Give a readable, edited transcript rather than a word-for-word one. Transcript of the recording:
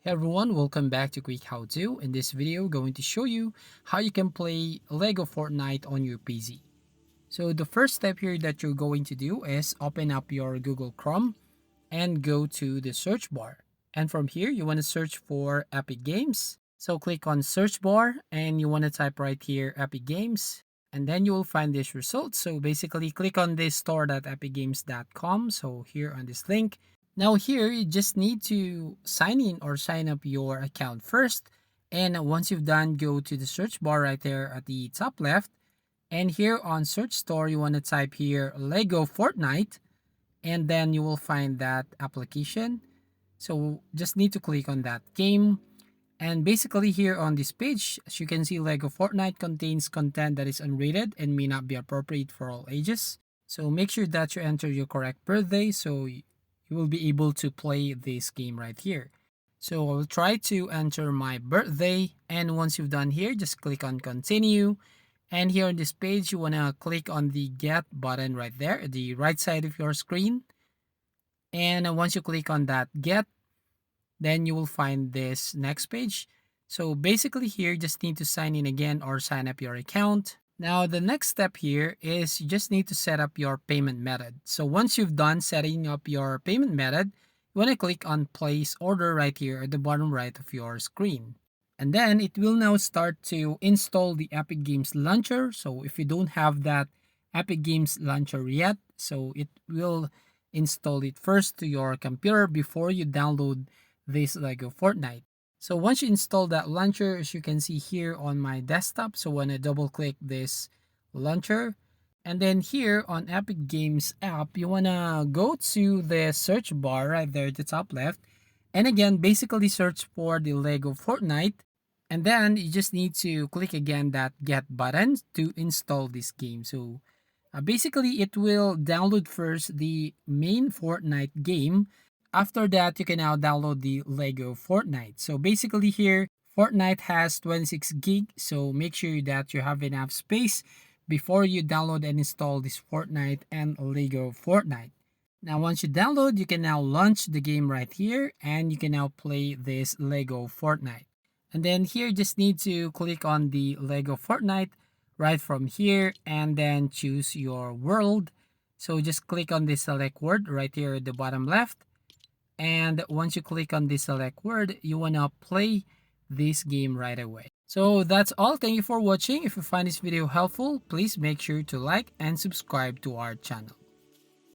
Hey everyone, welcome back to Quick How To. In this video, going to show you how you can play Lego Fortnite on your PC. So the first step here that you're going to do is open up your Google Chrome and go to the search bar. And from here, you want to search for Epic Games. So click on search bar and you want to type right here Epic Games. And then you will find this result. So basically click on this store.epicgames.com. So here on this link, now here, you just need to sign in or sign up your account first. And once you've done, go to the search bar right there at the top left. And here on search store, you want to type here Lego Fortnite. And then you will find that application. So just need to click on that game. And basically here on this page, as you can see, Lego Fortnite contains content that is unrated and may not be appropriate for all ages. So make sure that you enter your correct birthday so you will be able to play this game right here. So I'll try to enter my birthday, and once you've done here, just click on continue. And here on this page, you want to click on the get button right there at the right side of your screen. And once you click on that get, then you will find this next page. So basically here, just need to sign in again or sign up your account. Now, the next step here is you just need to set up your payment method. So once you've done setting up your payment method, you want to click on place order right here at the bottom right of your screen. And then it will now start to install the Epic Games Launcher. So if you don't have that Epic Games Launcher yet, so it will install it first to your computer before you download this Lego Fortnite. So once you install that launcher, as you can see here on my desktop, so when I double click this launcher, and then here on Epic Games app, you wanna go to the search bar right there at the top left, and again, basically search for the Lego Fortnite, and then you just need to click again that get button to install this game. So basically, it will download first the main Fortnite game. After that, you can now download the Lego Fortnite. So basically here, Fortnite has 26 gig. So make sure that you have enough space before you download and install this Fortnite and Lego Fortnite. Now, once you download, you can now launch the game right here and you can now play this Lego Fortnite. And then here, just need to click on the Lego Fortnite right from here and then choose your world. So just click on the select word right here at the bottom left. And once you click on the select word, you want to play this game right away. So that's all. Thank you for watching. If you find this video helpful, please make sure to like and subscribe to our channel.